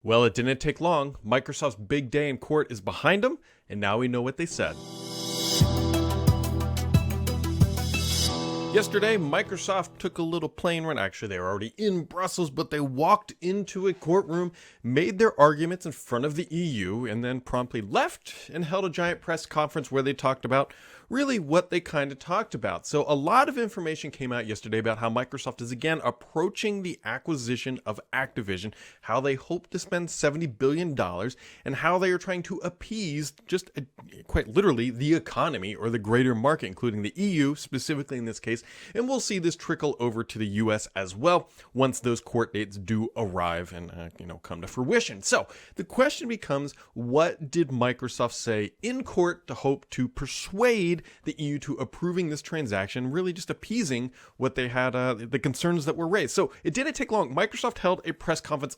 Well, it didn't take long. Microsoft's big day in court is behind them, and now we know what they said. Yesterday, Microsoft took a little plane run. Actually, they were already in Brussels, but they walked into a courtroom, made their arguments in front of the EU, and then promptly left and held a giant press conference where they talked about really what they kind of talked about. So a lot of information came out yesterday about how Microsoft is again approaching the acquisition of Activision, how they hope to spend $70 billion, and how they are trying to appease just quite literally the economy or the greater market, including the EU, specifically in this case. And we'll see this trickle over to the US as well once those court dates do arrive and come to fruition. So the question becomes, what did Microsoft say in court to hope to persuade the EU to approving this transaction, really just appeasing what they had, the concerns that were raised? So it didn't take long. Microsoft held a press conference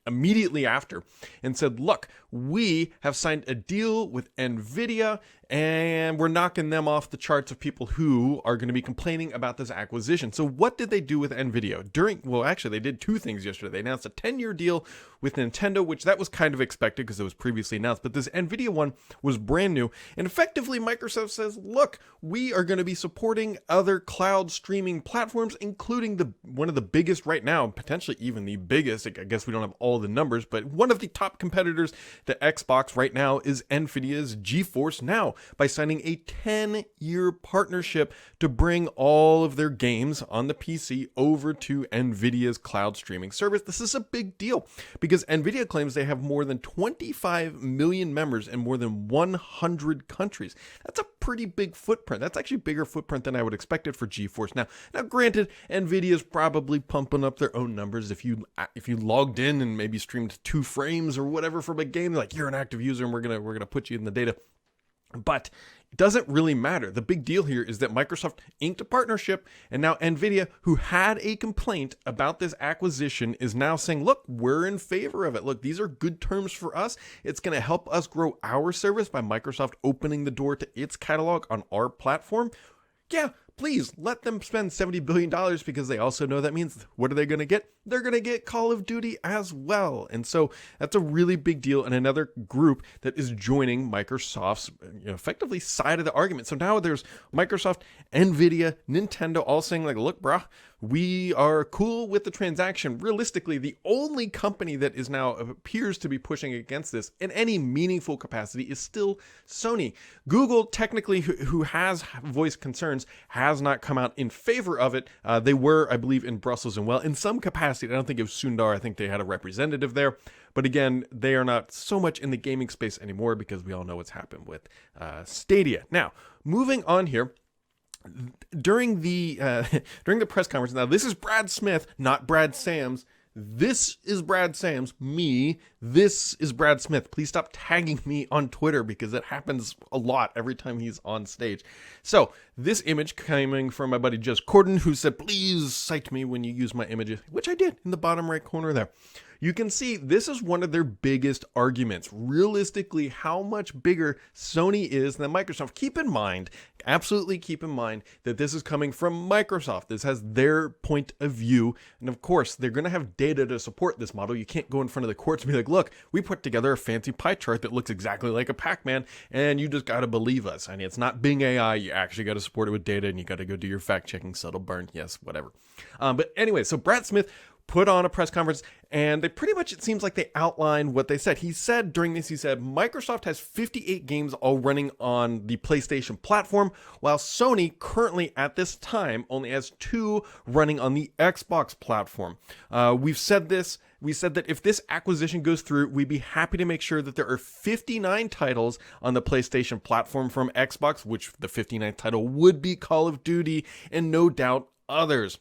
immediately after and said, look, we have signed a deal with Nvidia and we're knocking them off the charts of people who are going to be complaining about this acquisition. So what did they do with Nvidia? They did two things yesterday. They announced a 10-year deal with Nintendo, which that was kind of expected because it was previously announced, but this Nvidia one was brand new. And effectively, Microsoft says, look, we are going to be supporting other cloud streaming platforms, including one of the biggest right now, potentially even the biggest. I guess we don't have all the numbers, but one of the top competitors to Xbox right now is Nvidia's GeForce Now, by signing a 10-year partnership to bring all of their games on the PC over to Nvidia's cloud streaming service. This is a big deal because Nvidia claims they have more than 25 million members in more than 100 countries. That's a pretty big footprint. That's actually a bigger footprint than I would expect it for GeForce Now. Now, granted, Nvidia's probably pumping up their own numbers. If you logged in and maybe streamed 2 frames or whatever from a game, like, you're an active user and we're gonna put you in the data. But it doesn't really matter. The big deal here is that Microsoft inked a partnership, and now Nvidia, who had a complaint about this acquisition, is now saying, look, we're in favor of it. Look, these are good terms for us. It's going to help us grow our service by Microsoft opening the door to its catalog on our platform. Yeah, please let them spend $70 billion because they also know that means, what are they going to get? They're going to get Call of Duty as well. And so that's a really big deal, and another group that is joining Microsoft's effectively side of the argument. So now there's Microsoft, Nvidia, Nintendo all saying, like, look, brah, we are cool with the transaction. Realistically, the only company that is now appears to be pushing against this in any meaningful capacity is still Sony. Google, technically, who has voiced concerns, has not come out in favor of it. They were, I believe, in Brussels and well, in some capacity. I don't think it was Sundar. I think they had a representative there. But again, they are not so much in the gaming space anymore because we all know what's happened with Stadia. Now, moving on here. During the press conference, now this is Brad Smith, not Brad Sams. This is Brad Sams, me. This is Brad Smith. Please stop tagging me on Twitter because it happens a lot every time he's on stage. So this image coming from my buddy Jez Corden, who said, please cite me when you use my images, which I did in the bottom right corner there. You can see this is one of their biggest arguments. Realistically, how much bigger Sony is than Microsoft. Keep in mind, absolutely keep in mind that this is coming from Microsoft. This has their point of view. And of course, they're going to have data to support this model. You can't go in front of the courts and be like, look, we put together a fancy pie chart that looks exactly like a Pac-Man, and you just got to believe us. And it's not Bing AI. You actually got to support it with data, and you got to go do your fact-checking, subtle burn. Yes, whatever. But anyway, so Brad Smith put on a press conference, and they pretty much, it seems like they outlined what they said. He said during this, Microsoft has 58 games all running on the PlayStation platform, while Sony currently at this time only has 2 running on the Xbox platform. We said that if this acquisition goes through, we'd be happy to make sure that there are 59 titles on the PlayStation platform from Xbox, which the 59th title would be Call of Duty, and no doubt others.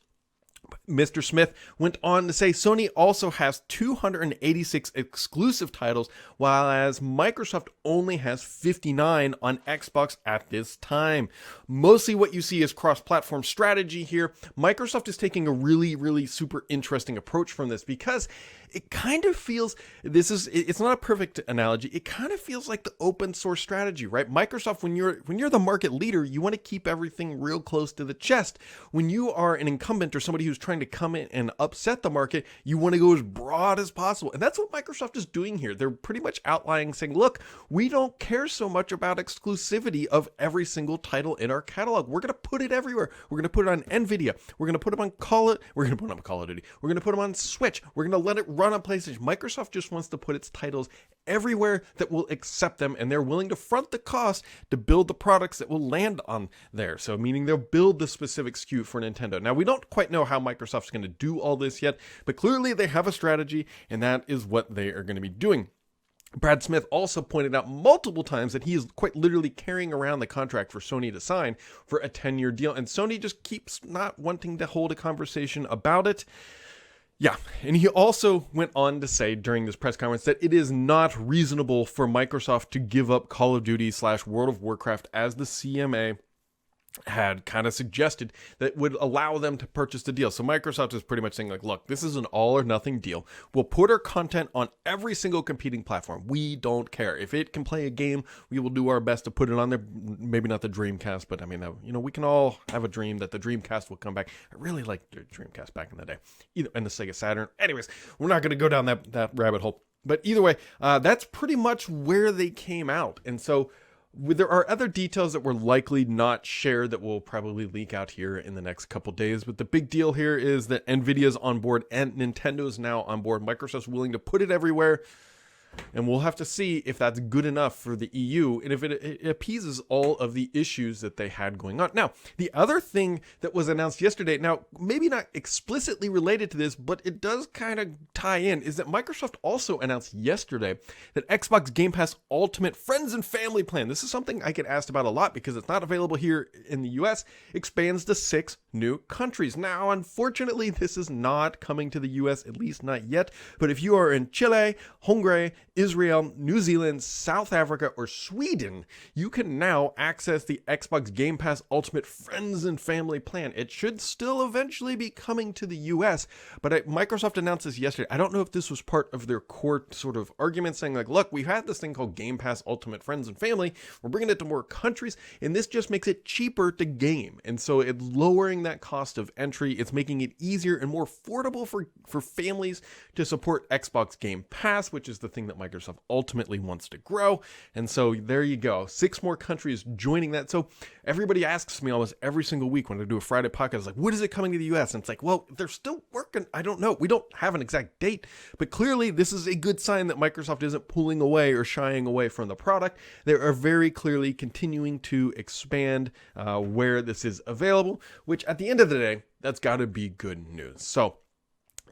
Mr. Smith went on to say Sony also has 286 exclusive titles, while as Microsoft only has 59 on Xbox at this time. Mostly what you see is cross-platform strategy here. Microsoft is taking a really, really super interesting approach from this because it kind of feels, it's not a perfect analogy. It kind of feels like the open source strategy, right? Microsoft, when you're the market leader, you want to keep everything real close to the chest. When you are an incumbent or somebody who's trying to come in and upset the market, you want to go as broad as possible. And that's what Microsoft is doing here. They're pretty much outlining, saying, look, we don't care so much about exclusivity of every single title in our catalog. We're going to put it everywhere. We're going to put it on Nvidia. We're going to put them on We're going to put them on Call of Duty. We're going to put them on Switch. We're going to let it run on PlayStation. Microsoft just wants to put its titles everywhere that will accept them, and they're willing to front the cost to build the products that will land on there. So meaning they'll build the specific SKU for Nintendo. Now, we don't quite know how Microsoft's going to do all this yet, but clearly they have a strategy, and that is what they are going to be doing. Brad Smith also pointed out multiple times that he is quite literally carrying around the contract for Sony to sign for a 10-year deal, and Sony just keeps not wanting to hold a conversation about it. Yeah, and he also went on to say during this press conference that it is not reasonable for Microsoft to give up Call of Duty / World of Warcraft, as the CMA had kind of suggested that would allow them to purchase the deal. So Microsoft is pretty much saying, like, look, this is an all or nothing deal. We'll put our content on every single competing platform. We don't care. If it can play a game, we will do our best to put it on there. Maybe not the Dreamcast, but I mean, we can all have a dream that the Dreamcast will come back. I really liked the Dreamcast back in the day, and the Sega Saturn. Anyways, we're not going to go down that rabbit hole. But either way, that's pretty much where they came out. And so there are other details that were likely not shared that will probably leak out here in the next couple days. But the big deal here is that Nvidia is on board and Nintendo is now on board. Microsoft's willing to put it everywhere. And we'll have to see if that's good enough for the EU and if it appeases all of the issues that they had going on. Now, the other thing that was announced yesterday, now maybe not explicitly related to this, but it does kind of tie in, is that Microsoft also announced yesterday that Xbox Game Pass Ultimate Friends and Family Plan, this is something I get asked about a lot because it's not available here in the US, expands to 6 new countries. Now, unfortunately, this is not coming to the US, at least not yet, but if you are in Chile, Hungary, Israel, New Zealand, South Africa, or Sweden, you can now access the Xbox Game Pass Ultimate Friends and Family Plan. It should still eventually be coming to the US, but Microsoft announced this yesterday. I don't know if this was part of their core sort of argument saying, like, look, we've had this thing called Game Pass Ultimate Friends and Family. We're bringing it to more countries, and this just makes it cheaper to game. And so it's lowering that cost of entry. It's making it easier and more affordable for families to support Xbox Game Pass, which is the thing that Microsoft ultimately wants to grow. And so there you go. 6 more countries joining that. So everybody asks me almost every single week when I do a Friday podcast, like, when is it coming to the US? And it's like, well, they're still working. I don't know. We don't have an exact date, but clearly this is a good sign that Microsoft isn't pulling away or shying away from the product. They are very clearly continuing to expand where this is available, which at the end of the day, that's got to be good news. So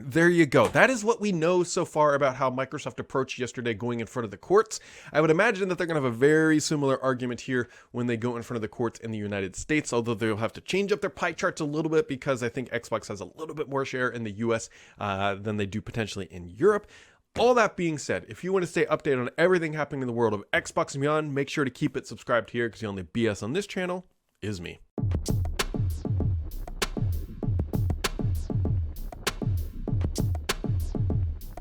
there you go. That is what we know so far about how Microsoft approached yesterday going in front of the courts. I would imagine that they're going to have a very similar argument here when they go in front of the courts in the United States, although they'll have to change up their pie charts a little bit because I think Xbox has a little bit more share in the US than they do potentially in Europe. All that being said, if you want to stay updated on everything happening in the world of Xbox and beyond, make sure to keep it subscribed here because the only BS on this channel is me.